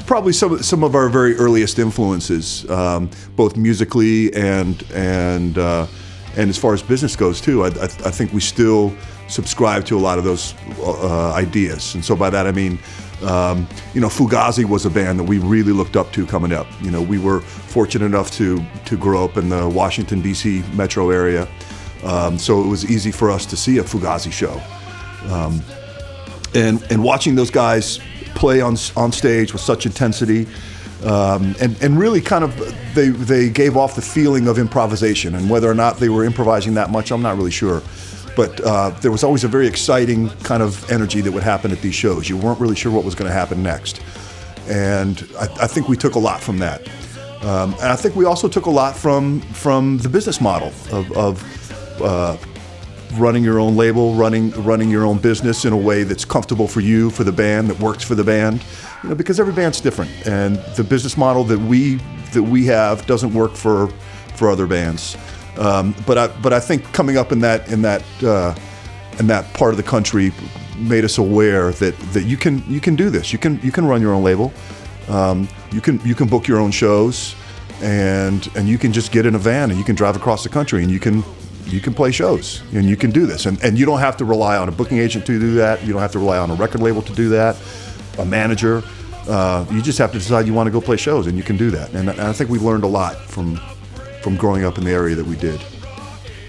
probably some of our very earliest influences, both musically and as far as business goes too. I think we still subscribe to a lot of those ideas, and so by that I mean, Fugazi was a band that we really looked up to coming up. We were fortunate enough to grow up in the Washington D.C. metro area, so it was easy for us to see a Fugazi show, and watching those guys play on stage with such intensity, and really kind of they gave off the feeling of improvisation, and whether or not they were improvising that much, I'm not really sure. But there was always a very exciting kind of energy that would happen at these shows. You weren't really sure what was going to happen next. And I think we took a lot from that. And I think we also took a lot from the business model of running your own label, running your own business in a way that's comfortable for you, for the band, that works for the band. Because every band's different, and the business model that we have doesn't work for other bands. But I think coming up in that part of the country made us aware that you can do this. You can run your own label. You can book your own shows, and you can just get in a van and you can drive across the country and you can play shows, and you can do this. And you don't have to rely on a booking agent to do that. You don't have to rely on a record label to do that, a manager. You just have to decide you want to go play shows, and you can do that. And I think we learned a lot from growing up in the area that we did.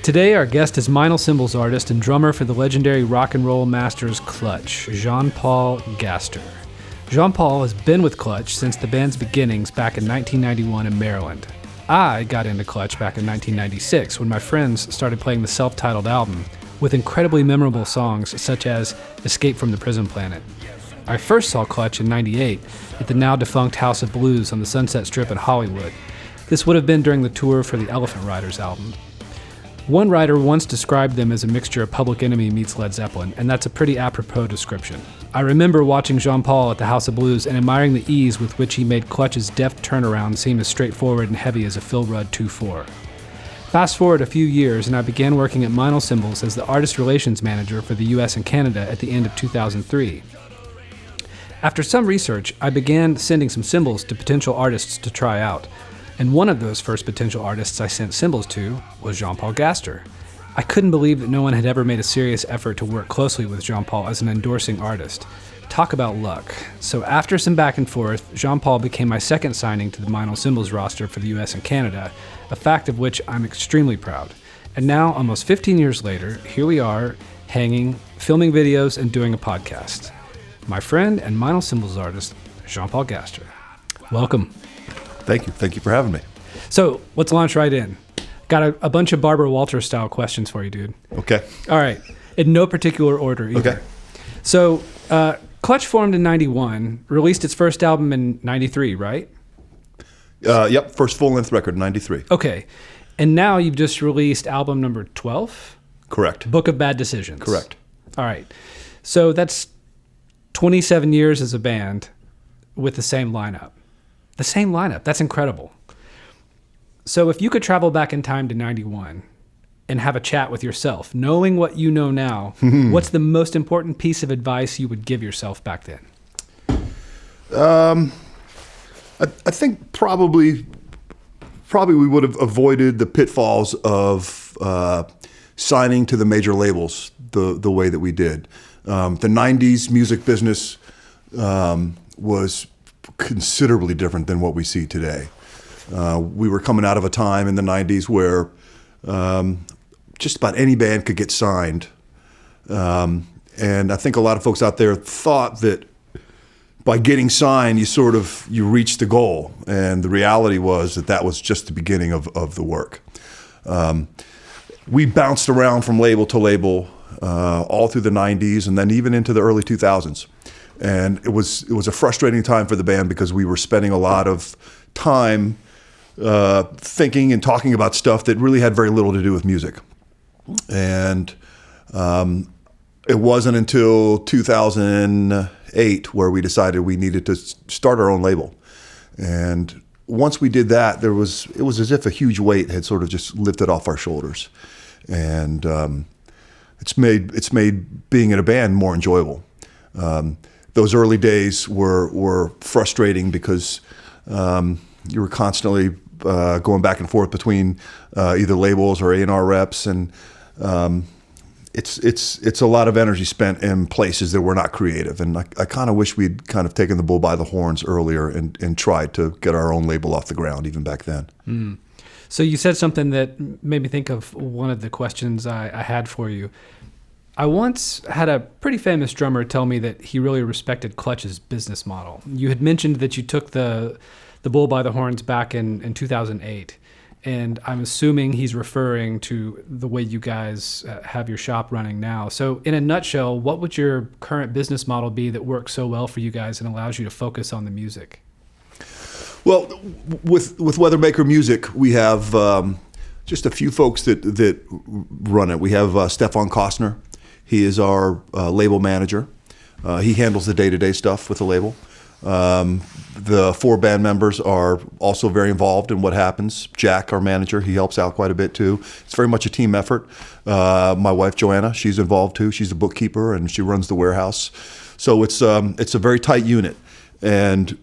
Today, our guest is Meinl Cymbals artist and drummer for the legendary rock and roll masters Clutch, Jean-Paul Gaster. Jean-Paul has been with Clutch since the band's beginnings back in 1991 in Maryland. I got into Clutch back in 1996 when my friends started playing the self-titled album with incredibly memorable songs such as Escape from the Prison Planet. I first saw Clutch in 98 at the now defunct House of Blues on the Sunset Strip in Hollywood. This would have been during the tour for the Elephant Riders album. One writer once described them as a mixture of Public Enemy meets Led Zeppelin, and that's a pretty apropos description. I remember watching Jean-Paul at the House of Blues and admiring the ease with which he made Clutch's deft turnaround seem as straightforward and heavy as a Phil Rudd 2-4. Fast forward a few years, and I began working at Meinl Cymbals as the artist relations manager for the US and Canada at the end of 2003. After some research, I began sending some cymbals to potential artists to try out. And one of those first potential artists I sent cymbals to was Jean-Paul Gaster. I couldn't believe that no one had ever made a serious effort to work closely with Jean-Paul as an endorsing artist. Talk about luck. So after some back and forth, Jean-Paul became my second signing to the Meinl Cymbals roster for the US and Canada, a fact of which I'm extremely proud. And now, almost 15 years later, here we are, hanging, filming videos, and doing a podcast. My friend and Meinl Cymbals artist, Jean-Paul Gaster. Welcome. Thank you for having me. So let's launch right in. Got a bunch of Barbara Walters style questions for you, dude. Okay. All right. In no particular order either. Okay. So Clutch formed in 91, released its first album in 93, right? Yep, first full-length record, 93. Okay. And now you've just released album number 12? Correct. Book of Bad Decisions. Correct. All right. So that's 27 years as a band with the same lineup. The same lineup. That's incredible. So if you could travel back in time to 91 and have a chat with yourself, knowing what you know now, what's the most important piece of advice you would give yourself back then? I think probably we would have avoided the pitfalls of signing to the major labels the way that we did. The 90s music business was considerably different than what we see today. We were coming out of a time in the 90s where just about any band could get signed. And I think a lot of folks out there thought that by getting signed, you reached the goal. And the reality was that was just the beginning of the work. We bounced around from label to label all through the 90s and then even into the early 2000s. And it was a frustrating time for the band because we were spending a lot of time thinking and talking about stuff that really had very little to do with music. And it wasn't until 2008 where we decided we needed to start our own label. And once we did that, it was as if a huge weight had sort of just lifted off our shoulders. And it's made being in a band more enjoyable. those early days were frustrating because you were constantly going back and forth between either labels or A&R reps, and it's a lot of energy spent in places that were not creative. And I kind of wish we'd kind of taken the bull by the horns earlier and tried to get our own label off the ground even back then. Mm. So you said something that made me think of one of the questions I had for you. I once had a pretty famous drummer tell me that he really respected Clutch's business model. You had mentioned that you took the bull by the horns back in 2008. And I'm assuming he's referring to the way you guys have your shop running now. So in a nutshell, what would your current business model be that works so well for you guys and allows you to focus on the music? Well, with Weathermaker Music, we have just a few folks that run it. We have Stefan Kostner. He is our label manager. He handles the day-to-day stuff with the label. The 4 band members are also very involved in what happens. Jack, our manager, he helps out quite a bit too. It's very much a team effort. My wife, Joanna, she's involved too. She's a bookkeeper and she runs the warehouse. So it's a very tight unit. And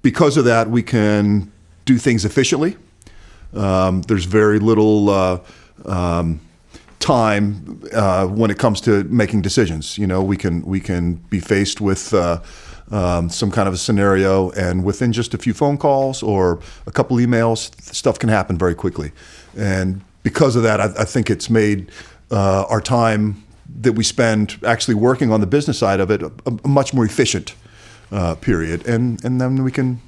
because of that, we can do things efficiently. There's very little time when it comes to making decisions. You know, we can be faced with some kind of a scenario, and within just a few phone calls or a couple emails, stuff can happen very quickly. And because of that, I think it's made our time that we spend actually working on the business side of it a much more efficient period, and then we can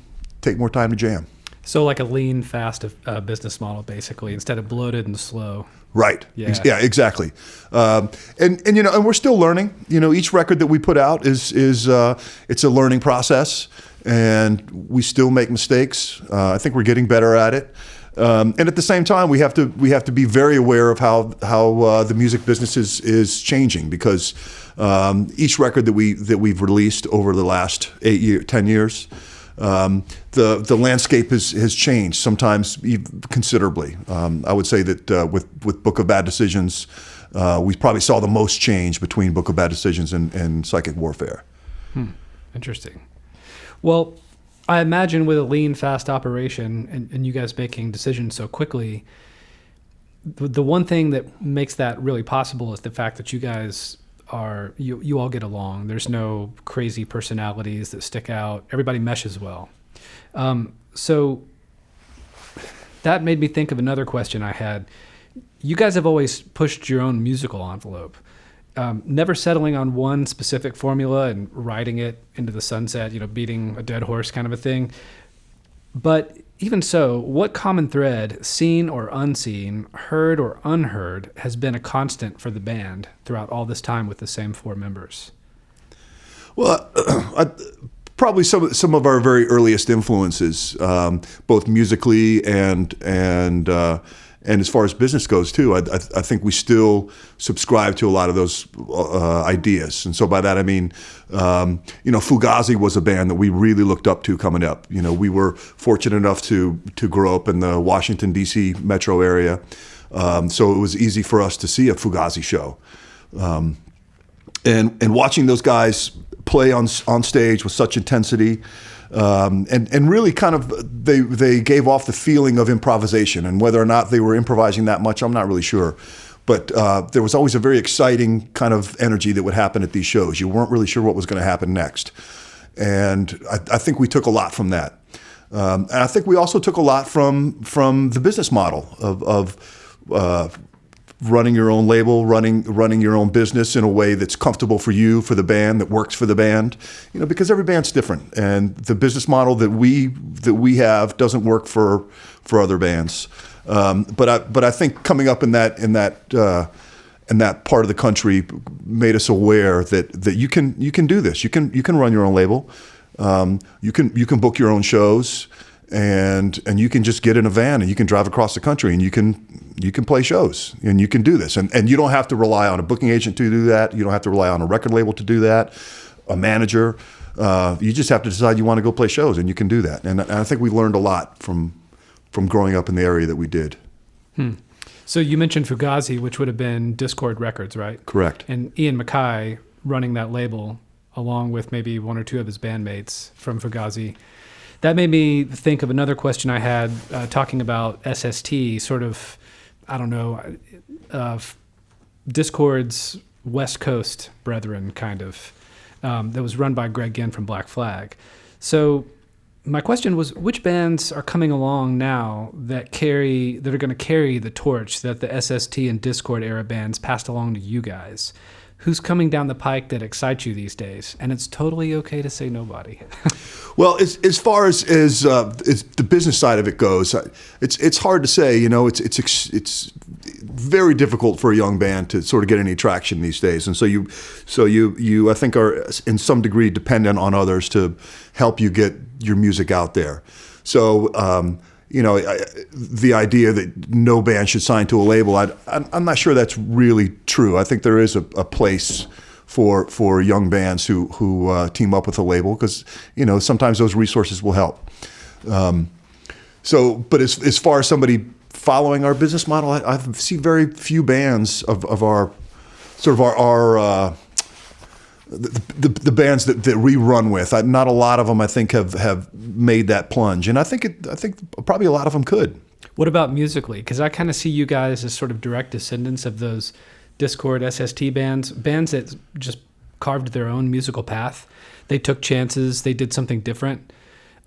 take more time to jam. So like a lean, fast business model, basically, instead of bloated and slow. Right. Yeah. Exactly. And you know, and we're still learning. You know, each record that we put out is it's a learning process, and we still make mistakes. I think we're getting better at it. And at the same time, we have to be very aware of how the music business is changing, because each record that we've released over the last 10 years. The landscape has changed, sometimes considerably. I would say that with Book of Bad Decisions, we probably saw the most change between Book of Bad Decisions and Psychic Warfare. Interesting. Well, I imagine with a lean, fast operation and you guys making decisions so quickly, the one thing that makes that really possible is the fact that you guys you all get along. There's no crazy personalities that stick out. Everybody meshes well. So that made me think of another question I had. You guys have always pushed your own musical envelope, never settling on one specific formula and riding it into the sunset, you know, beating a dead horse kind of a thing. But even so, what common thread, seen or unseen, heard or unheard, has been a constant for the band throughout all this time with the same 4 members? Well, probably some of our very earliest influences, both musically and as far as business goes too. I think we still subscribe to a lot of those ideas, and so by that I mean, you know, Fugazi was a band that we really looked up to coming up. You know, we were fortunate enough to grow up in the Washington D.C. metro area, so it was easy for us to see a Fugazi show, and watching those guys play on stage with such intensity. And really kind of they gave off the feeling of improvisation, and whether or not they were improvising that much, I'm not really sure. But there was always a very exciting kind of energy that would happen at these shows. You weren't really sure what was going to happen next. And I think we took a lot from that. And I think we also took a lot from the business model of running your own label, running your own business in a way that's comfortable for you, for the band, that works for the band. You know, because every band's different, and the business model that we have doesn't work for other bands. But I think coming up in that part of the country made us aware that you can do this. You can run your own label. You can book your own shows. And you can just get in a van and you can drive across the country and you can play shows and you can do this. And you don't have to rely on a booking agent to do that. You don't have to rely on a record label to do that, a manager. You just have to decide you want to go play shows, and you can do that. And I think we learned a lot from growing up in the area that we did. So you mentioned Fugazi, which would have been Discord Records, right? Correct. And Ian MacKaye running that label along with maybe one or two of his bandmates from Fugazi. That made me think of another question I had talking about SST, sort of, I don't know, Discord's West Coast brethren, kind of, that was run by Greg Ginn from Black Flag. So my question was, which bands are coming along now that are going to carry the torch that the SST and Discord era bands passed along to you guys? Who's coming down the pike that excites you these days? And it's totally okay to say nobody. Well, as far as the business side of it goes, it's hard to say. You know, it's very difficult for a young band to sort of get any traction these days, and so you I think are in some degree dependent on others to help you get your music out there. So you know, the idea that no band should sign to a label, I'm not sure that's really true. I think there is a place for young bands who team up with a label, because, you know, sometimes those resources will help. But as far as somebody following our business model, I see very few bands of our sort of our the bands that we run with. Not a lot of them, I think, have made that plunge, and I think probably a lot of them could. What about musically? Because I kind of see you guys as sort of direct descendants of those Discord SST bands that just carved their own musical path. They took chances. They did something different.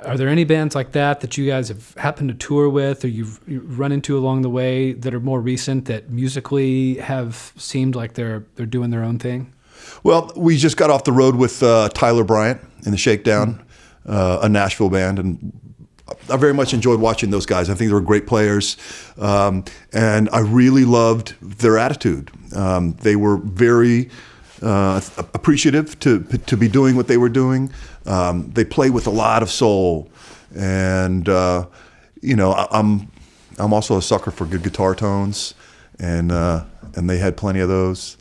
Are there any bands like that you guys have happened to tour with, or you've run into along the way, that are more recent, that musically have seemed like they're doing their own thing? Well, we just got off the road with Tyler Bryant in the Shakedown, a Nashville band, and I very much enjoyed watching those guys. I think they were great players, and I really loved their attitude. They were very appreciative to be doing what they were doing. They play with a lot of soul, and you know, I'm also a sucker for good guitar tones, and they had plenty of those.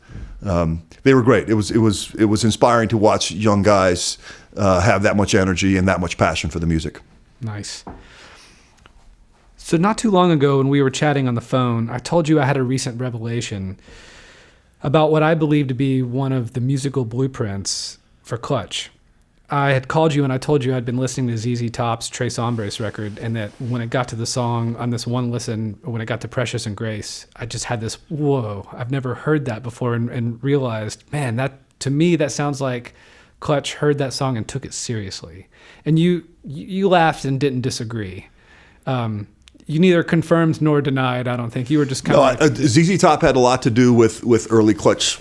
They were great. It was inspiring to watch young guys have that much energy and that much passion for the music. Nice. So not too long ago, when we were chatting on the phone, I told you I had a recent revelation about what I believe to be one of the musical blueprints for Clutch. I had called you and I told you I'd been listening to ZZ Top's Tres Hombres record, and that when it got to the song on this one listen, when it got to Precious and Grace, I just had this, whoa, I've never heard that before, and realized, man, that to me, that sounds like Clutch heard that song and took it seriously. And you laughed and didn't disagree. You neither confirmed nor denied, I don't think. You were just kind of ZZ Top had a lot to do with early Clutch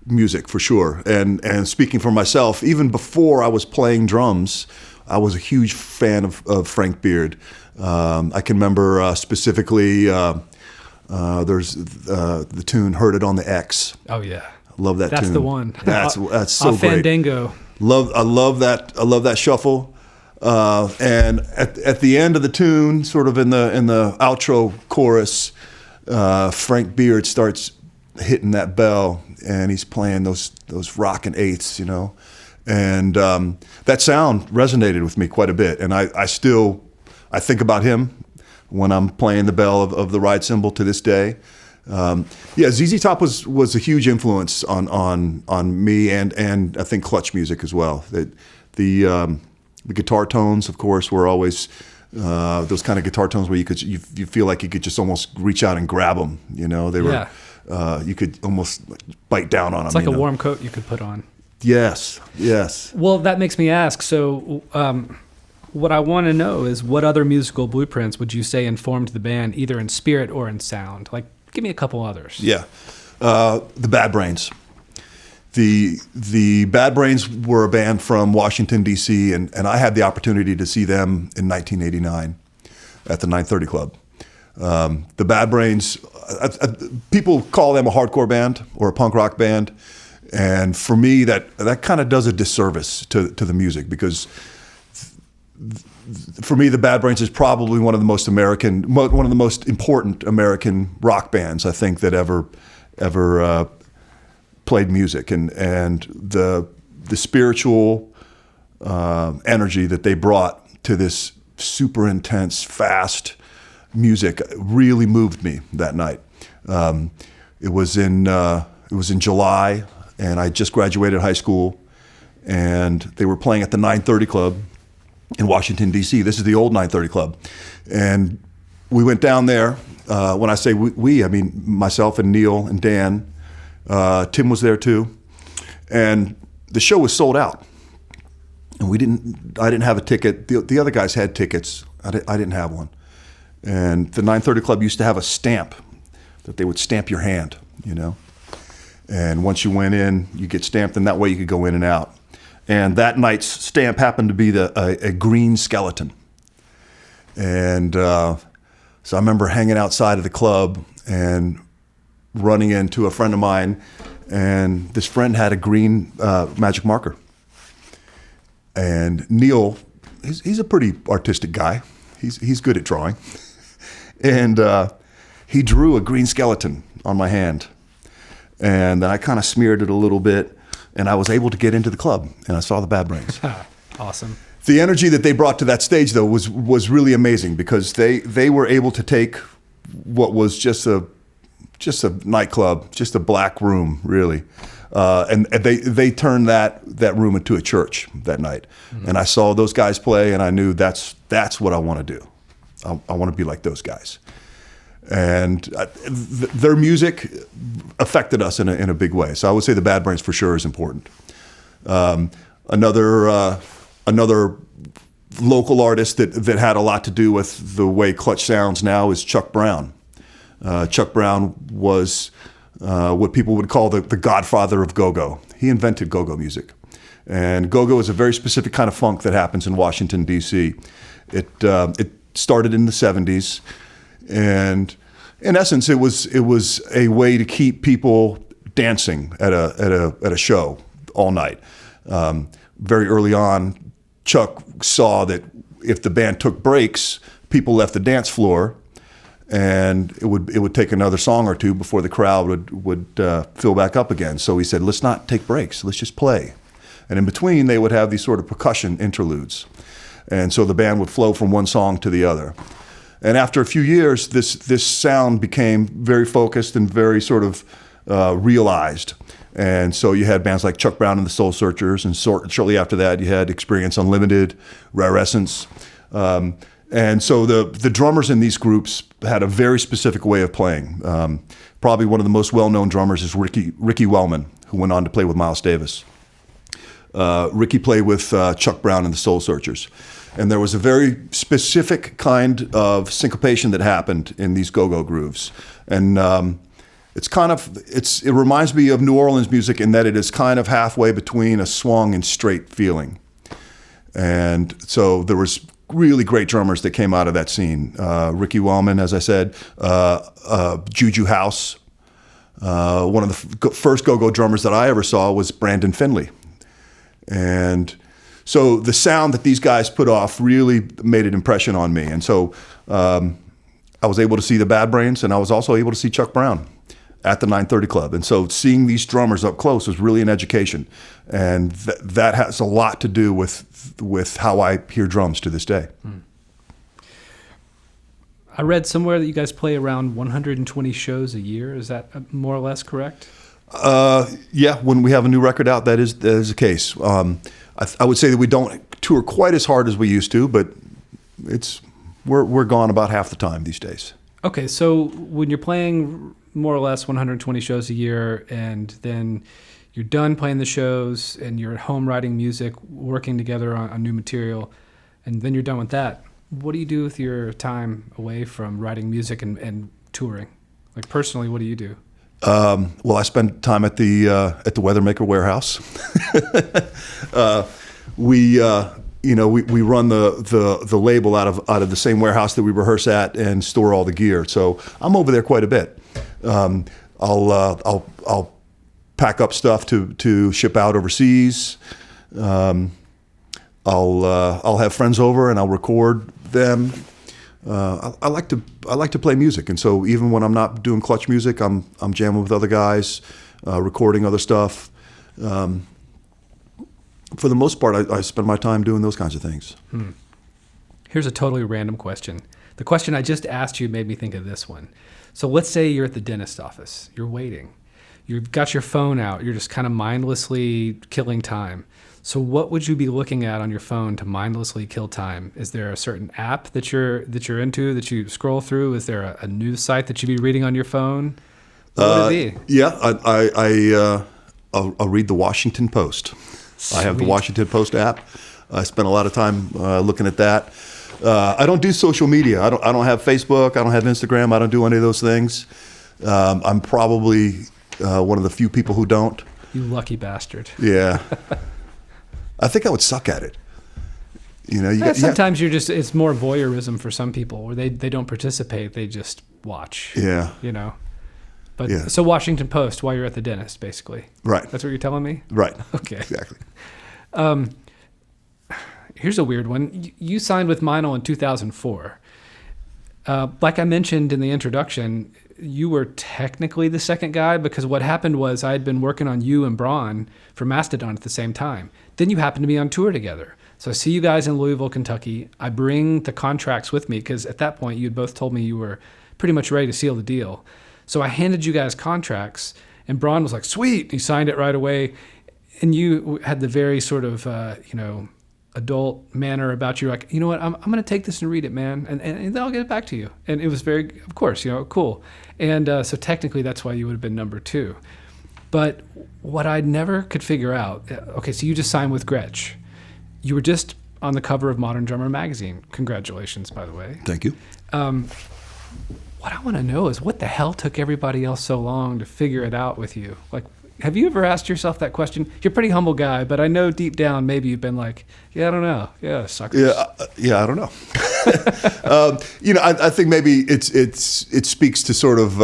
music, for sure. And speaking for myself, even before I was playing drums, I was a huge fan of Frank Beard. I can remember specifically there's the tune "Heard It on the X." Oh yeah, love that tune. That's the one. That's so great. Fandango. I love that shuffle. And at the end of the tune, sort of in the outro chorus, Frank Beard starts hitting that bell, and he's playing those rockin' eighths, you know, and that sound resonated with me quite a bit. And I think about him when I'm playing the bell of the ride cymbal to this day. ZZ Top was a huge influence on me and I think Clutch music as well. The guitar tones, of course, were always those kind of guitar tones where you feel like you could just almost reach out and grab them. You know, they were you could almost bite down on them. It's like a warm coat you could put on. Yes. Well, that makes me ask. So, what I want to know is, what other musical blueprints would you say informed the band, either in spirit or in sound? Like, give me a couple others. Yeah, the Bad Brains. The Bad Brains were a band from Washington, D.C., and I had the opportunity to see them in 1989 at the 930 Club. The Bad Brains, people call them a hardcore band or a punk rock band, and for me, that kind of does a disservice to the music, because for me, the Bad Brains is probably one of the most important American rock bands I think that ever played music, and the spiritual energy that they brought to this super intense, fast music really moved me that night. It was in July, and I just graduated high school, and they were playing at the 930 Club in Washington, D.C. This is the old 930 Club. And we went down there. When I say we, I mean myself and Neil and Dan. Tim was there too. And the show was sold out. And I didn't have a ticket. The other guys had tickets. I didn't have one. And the 930 Club used to have a stamp that they would stamp your hand, you know. And once you went in, you get stamped, and that way you could go in and out. And that night's stamp happened to be a green skeleton. And so I remember hanging outside of the club and running into a friend of mine, and this friend had a green magic marker. And Neil, he's a pretty artistic guy. He's good at drawing. And he drew a green skeleton on my hand. And I kind of smeared it a little bit, and I was able to get into the club, and I saw the Bad Brains. Awesome. The energy that they brought to that stage, though, was really amazing, because they were able to take what was just a nightclub, just a black room, really, and they turned that room into a church that night. Mm-hmm. And I saw those guys play, and I knew that's what I want to do. I want to be like those guys. And their music affected us in a big way. So I would say the Bad Brains for sure is important. Another local artist that had a lot to do with the way Clutch sounds now is Chuck Brown. Chuck Brown was what people would call the godfather of go-go. He invented go-go music. And go-go is a very specific kind of funk that happens in Washington, D.C. It started in the 70s. And in essence, it was a way to keep people dancing at a show all night. Very early on, Chuck saw that if the band took breaks, people left the dance floor, and it would take another song or two before the crowd would fill back up again. So he said, let's not take breaks, let's just play. And in between, they would have these sort of percussion interludes. And so the band would flow from one song to the other. And after a few years, this sound became very focused and very sort of realized. And so you had bands like Chuck Brown and the Soul Searchers, and shortly after that, you had Experience Unlimited, Rare Essence. And so the drummers in these groups had a very specific way of playing. Probably one of the most well-known drummers is Ricky Waldman, who went on to play with Miles Davis. Ricky played with Chuck Brown and the Soul Searchers. And there was a very specific kind of syncopation that happened in these go-go grooves. And it reminds me of New Orleans music in that it is kind of halfway between a swung and straight feeling. And so there was really great drummers that came out of that scene. Ricky Wellman, as I said, Juju House. One of the first go-go drummers that I ever saw was Brandon Finley. And so the sound that these guys put off really made an impression on me. And so I was able to see the Bad Brains, and I was also able to see Chuck Brown at the 930 Club. And so seeing these drummers up close was really an education. And that has a lot to do with how I hear drums to this day. I read somewhere that you guys play around 120 shows a year. Is that more or less correct? Yeah, when we have a new record out, that is the case. I would say that we don't tour quite as hard as we used to, but we're gone about half the time these days. Okay, so when you're playing more or less 120 shows a year, and then you're done playing the shows, and you're at home writing music, working together on new material, and then you're done with that, what do you do with your time away from writing music and touring? Like personally, what do you do? Well, I spend time at the Weathermaker warehouse. We run the label out of the same warehouse that we rehearse at and store all the gear. So I'm over there quite a bit. I'll pack up stuff to ship out overseas. I'll have friends over and I'll record them. I like to play music, and so even when I'm not doing Clutch music, I'm jamming with other guys, recording other stuff. For the most part, I spend my time doing those kinds of things. Here's a totally random question. The question I just asked you made me think of this one. So let's say you're at the dentist office. You're waiting. You've got your phone out. You're just kind of mindlessly killing time. So what would you be looking at on your phone to mindlessly kill time? Is there a certain app that you're into that you scroll through? Is there a news site that you'd be reading on your phone? What would it be? Yeah, I'll read the Washington Post. Sweet. I have the Washington Post app. I spend a lot of time looking at that. I don't do social media. I don't have Facebook. I don't have Instagram. I don't do any of those things. I'm probably one of the few people who don't. You lucky bastard. Yeah. I think I would suck at it. Sometimes it's more voyeurism for some people where they don't participate. They just watch. Yeah. But Yeah. So Washington Post while you're at the dentist, basically. Right. That's what you're telling me? Right. Okay. Exactly. Here's a weird one. You signed with Meinl in 2004. Like I mentioned in the introduction, you were technically the second guy because what happened was I had been working on you and Braun for Mastodon at the same time. Then you happened to be on tour together. So I see you guys in Louisville, Kentucky. I bring the contracts with me because at that point you had both told me you were pretty much ready to seal the deal. So I handed you guys contracts and Braun was like, sweet. He signed it right away. And you had the very sort of, adult manner about you. Like, you know what, I'm going to take this and read it, man. And then I'll get it back to you. And it was very, of course, cool. And so technically that's why you would have been number 2. But what I never could figure out, okay, so you just signed with Gretsch. You were just on the cover of Modern Drummer magazine. Congratulations, by the way. Thank you. What I want to know is what the hell took everybody else so long to figure it out with you? Like, have you ever asked yourself that question? You're a pretty humble guy, but I know deep down maybe you've been like, yeah, I don't know. Yeah, suckers. Yeah, I don't know. I think maybe it speaks to sort of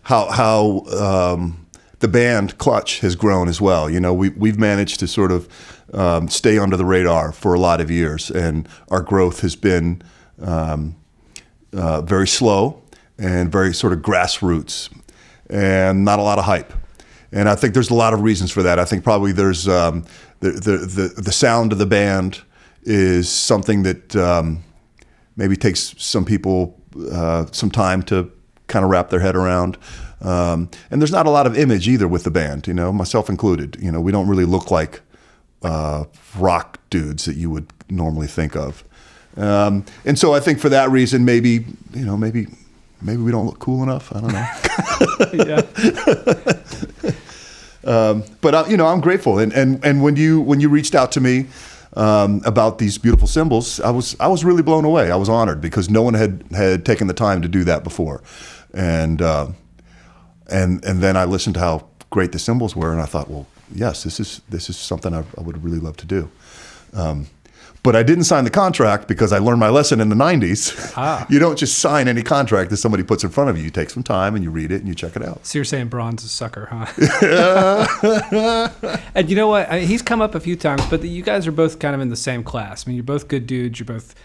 how the band Clutch has grown as well. We've managed to sort of stay under the radar for a lot of years, and our growth has been very slow and very sort of grassroots, and not a lot of hype. And I think there's a lot of reasons for that. I think probably there's the sound of the band is something that maybe takes some people some time to kind of wrap their head around. And there's not a lot of image either with the band, myself included. We don't really look like rock dudes that you would normally think of. And so I think for that reason, maybe we don't look cool enough. I don't know. Yeah. But I'm grateful, and when you reached out to me about these beautiful cymbals, I was really blown away. I was honored because no one had taken the time to do that before, and then I listened to how great the cymbals were, and I thought, well, yes, this is something I would really love to do. But I didn't sign the contract because I learned my lesson in the 90s. You don't just sign any contract that somebody puts in front of you. You take some time and you read it and you check it out. So you're saying Braun's a sucker, huh? And you know what? He's come up a few times, but you guys are both kind of in the same class. I mean, you're both good dudes. You're both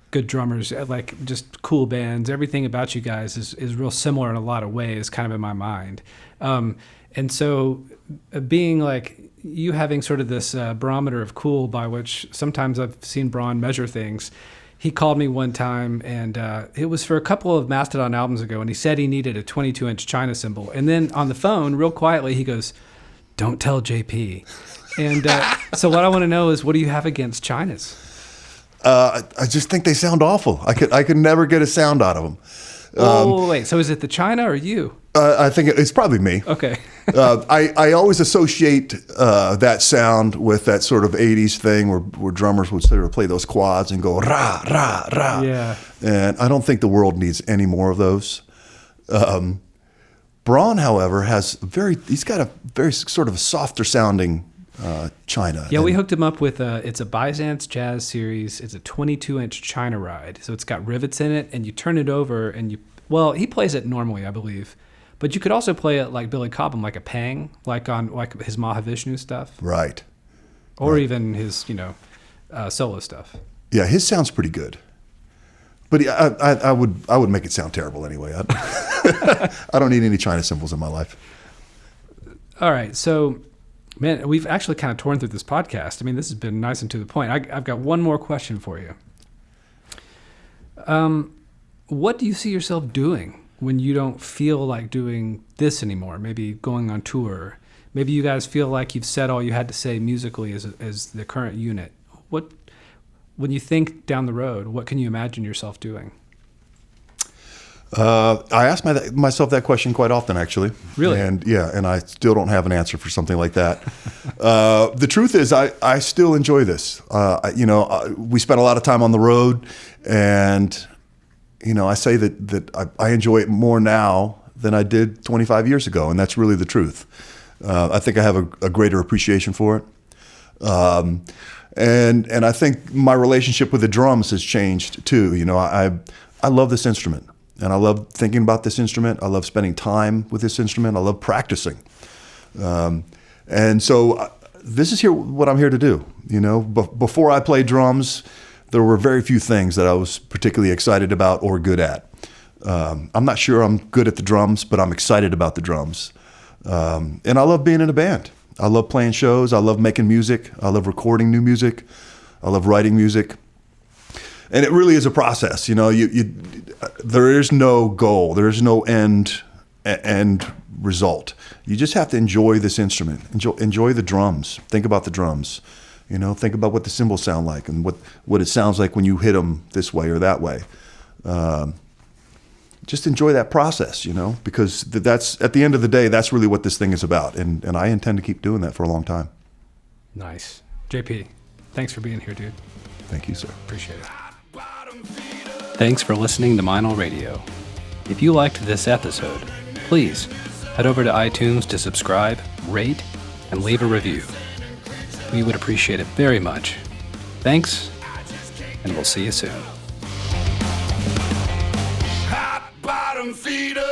good drummers, like just cool bands. Everything about you guys is real similar in a lot of ways, kind of in my mind. And so being like you having sort of this barometer of cool by which sometimes I've seen Braun measure things. He called me one time, and it was for a couple of Mastodon albums ago, and he said he needed a 22-inch China cymbal. And then on the phone, real quietly, he goes, "Don't tell JP." And so what I want to know is, what do you have against Chinas? I just think they sound awful. I could never get a sound out of them. Wait. So is it the China or you? I think it's probably me. Okay. I always associate that sound with that sort of 80s thing where drummers would sort of play those quads and go rah, rah, rah. Yeah. And I don't think the world needs any more of those. Braun, however, he's got a very sort of softer sounding China. Yeah, we hooked him up with it's a Byzance Jazz Series. It's a 22-inch China ride. So it's got rivets in it, and you turn it over, and he plays it normally, I believe. But you could also play it like Billy Cobham, like a Pang, like on like his Mahavishnu stuff. Right. Or even his, solo stuff. Yeah, his sounds pretty good. But I would make it sound terrible anyway. I don't need any China cymbals in my life. All right, so, man, we've actually kind of torn through this podcast. I mean, this has been nice and to the point. I've got one more question for you. What do you see yourself doing when you don't feel like doing this anymore? Maybe going on tour, maybe you guys feel like you've said all you had to say musically as the current unit. When you think down the road, what can you imagine yourself doing? I ask myself that question quite often, actually. Really? And I still don't have an answer for something like that. The truth is, I still enjoy this. We spent a lot of time on the road, and I say that I enjoy it more now than I did 25 years ago, and that's really the truth. I think I have a greater appreciation for it. And I think my relationship with the drums has changed too. I love this instrument, and I love thinking about this instrument. I love spending time with this instrument. I love practicing. And so this is what I'm here to do. Before I played drums, there were very few things that I was particularly excited about or good at. I'm not sure I'm good at the drums, but I'm excited about the drums. And I love being in a band. I love playing shows. I love making music. I love recording new music. I love writing music. And it really is a process. There is no goal. There is no end result. You just have to enjoy this instrument. Enjoy the drums. Think about the drums. Think about what the cymbals sound like and what it sounds like when you hit them this way or that way. Just enjoy that process, because that's, at the end of the day, that's really what this thing is about. And I intend to keep doing that for a long time. Nice. JP, thanks for being here, dude. Thank you, sir. Appreciate it. Thanks for listening to Meinl Radio. If you liked this episode, please head over to iTunes to subscribe, rate, and leave a review. We would appreciate it very much. Thanks, and we'll see you soon. Bottom feeder.